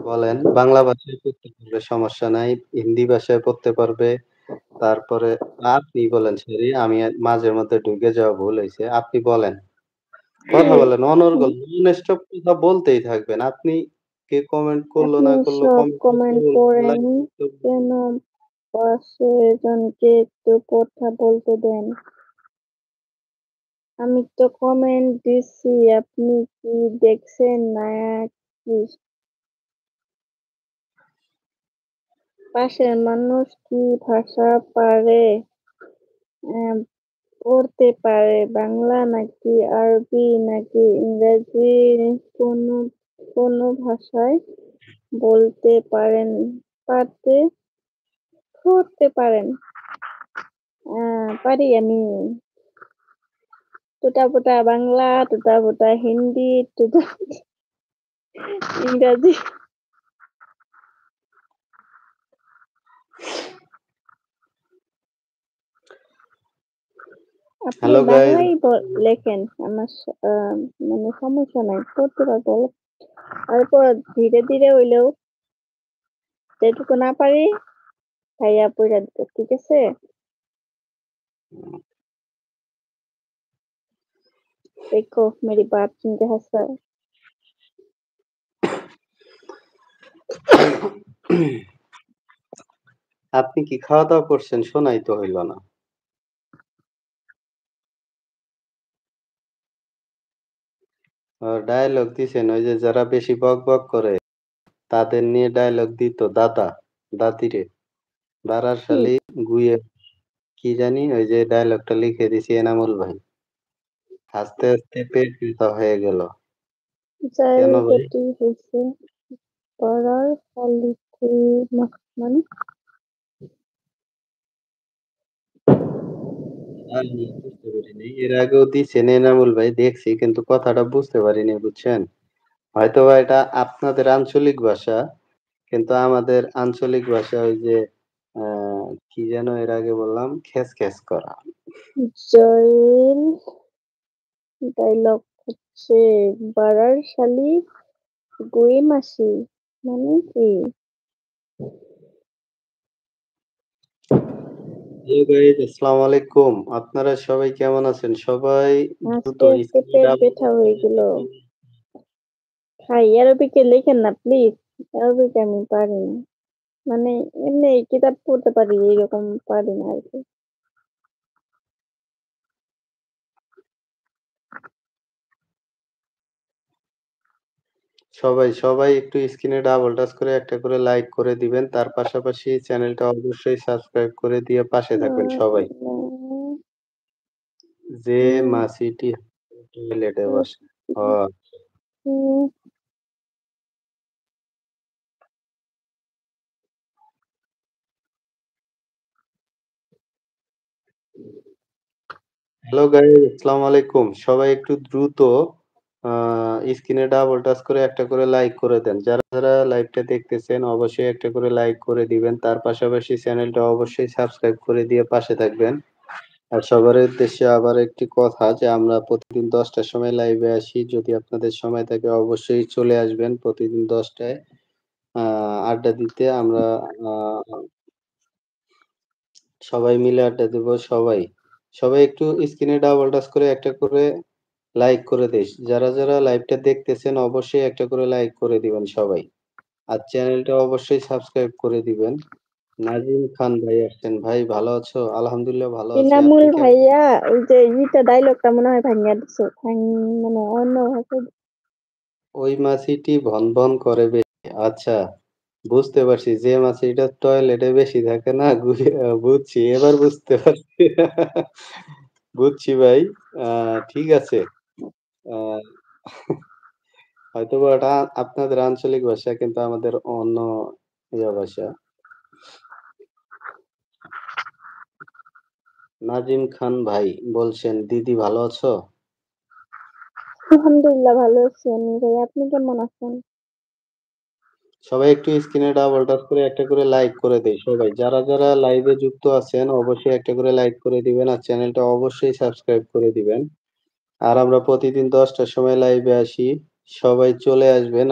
বলেন। বাংলা ভাষায় পড়তে পারবে সমস্যা নাই। হিন্দি ভাষায় পড়তে পারবে। তারপরে আপনি বলেন সরি আমি মাঝে মধ্যে ঢুকে যাওয়া ভুল হইছে। আপনি বলেন। কথা বলেন অনর্গল নন-স্টপ কথা বলতেই থাকবেন। আপনি কে কমেন্ট করলো আপনি না করলো সব কমেন্ট করতে কমেন্ট বলবেন, করেন লাইক করতে কেন? বলবেন। পাশের জনকে একটু কথা বলতে দেন। আমি তো কমেন্ট দিছি, আপনি কি দেখছেন নাকি? পাশের মানুষ কি ভাষা পারে? অ্যা পড়তে পারে? বাংলা নাকি আরবি নাকি ইংরেজি কোনো কোনো ভাষায় বলতে পারেন পারতে পড়তে পারেন? পারি আমি। টুটা-ফুটা বাংলা, টুটা-ফুটা হিন্দি, টুটা-ফুটা ইংরাজি। আপনি হ্যালো গাইস বাংলাই লেখেন। আমার মানে সমস্যা নাই। পড়তে পারবো। তারপর ধীরে, ধীরে হইলেও যেটুকু না পারি ভাইয়া পইড়া দিত। ঠিক আছে? देखो मेरी बात सुन के हँस रहा है। আপনি কি খাওয়া-দাওয়া করছেন? শোনাই তো হইল না। ডায়ালগ দিছেন ওই যে যারা বেশি বক করে তাদের নিয়ে ডায়ালগ দিত দাদা, দাদিরে। দাঁড়ার কি? শালি গুইয়ে কি জানি ওই যে ডায়ালগটা লিখে দিছি এনামুল ভাই। হাসতে, হাসতে পেট ব্যথা হয়ে গেল। কেন ভাই? জায়গাটি হইছে পাড়ার শালিকে মানে? আমি বুঝতে পারিনি। এর আগেও দিছেন এনামুল ভাই দেখছি কিন্তু কথাটা বুঝতে পারিনি বুঝছেন? হয়তোবা এটা আপনাদের আঞ্চলিক ভাষা। কিন্তু আমাদের আঞ্চলিক ভাষা ওই যে আ কি যেন এর আগে বললাম? খেস, খেস করা। জয়ের ডায়লগ হচ্ছে পাড়ার শালি গুই মাসি মানে কি? হ্যালো গাইস আসসালামু আলাইকুম। আপনারা সবাই কেমন আছেন? সবাই দ্রুত আস্তে, আস্তে স্ক্রিনে পেট ডাবল ব্যথা টাচ হয়ে করে গেল। একটা করে ভাই অ্যারোবিকে লেখেন না প্লিজ। অ্যারোবিক আমি পারি না। মানে এমনি কিতাব পড়তে পারি এরকম পারি না আরকি। সবাই একটু স্ক্রিনে ডাবল টাচ করে একটা করে লাইক করে দিবেন। তার পাশাপাশি চ্যানেলটা অবশ্যই সাবস্ক্রাইব করে দিয়ে পাশে থাকবেন সবাই। যে মাছিটি টয়লেটে বসে। ও হ্যালো গাইস আসসালামু আলাইকুম। সবাই একটু দ্রুত আ স্ক্রিনে ডাবল টাচ করে একটা করে লাইক করে দেন। যারা লাইভটা দেখতেছেন অবশ্যই একটা করে লাইক করে দিবেন। তার পাশাপাশি চ্যানেলটা অবশ্যই সাবস্ক্রাইব করে দিয়ে পাশে থাকবেন। আর সবার উদ্দেশ্যে আবার একটি কথা যে আমরা প্রতিদিন ১০ টার সময় লাইভে আসি। যদি আপনাদের সময় থাকে অবশ্যই চলে আসবেন প্রতিদিন ১০ টায় আ আড্ডা দিতে। আমরা আ সবাই মিলে আড্ডা দিব সবাই। সবাই একটু স্ক্রিনে ডাবল টাচ করে একটা করে লাইক করে দেই। যারা লাইভটা দেখতেছেন অবশ্যই একটা করে লাইক করে দিবেন সবাই। আর চ্যানেলটা অবশ্যই সাবস্ক্রাইব করে দিবেন। নাজিম খান ভাই আসছেন। ভাই ভালো আছো? আলহামদুলিল্লাহ ভালো আছি। এনামুল আপনি কেমন আছেন? ভাইয়া ওই যে ডায়লগটা মনে হয় ভাইঙ্গা দিছে। মানে অন্য ভাষায় ওই মাছিটি ভনভন করে বেশি। আচ্ছা বুঝতে পারছি। যে মাছিটা টয়লেটে বেশি থাকে না বুঝছি। এবার বুঝতে পারছি। বুঝছি ভাই। আ ঠিক আছে। আ হয়তোবা ওটা আপনাদের আঞ্চলিক ভাষা কিন্তু আমাদের অন্য ভাষা। নাজিম খান ভাই বলছেন, "দিদি ভালো আছো?" আলহামদুলিল্লাহ ভালো আছি আমি ভাই। আপনি কেমন আছেন? সবাই একটু স্ক্রিনে ডাবল টাচ করে একটা করে লাইক করে দেই সবাই। যারা লাইভে যুক্ত আছেন অবশ্যই একটা করে লাইক করে দিবেন আর চ্যানেলটা অবশ্যই সাবস্ক্রাইব করে দিবেন। আর আমরা প্রতিদিন ১০ টার সময় লাইভে আসি। সবাই চলে আসবেন।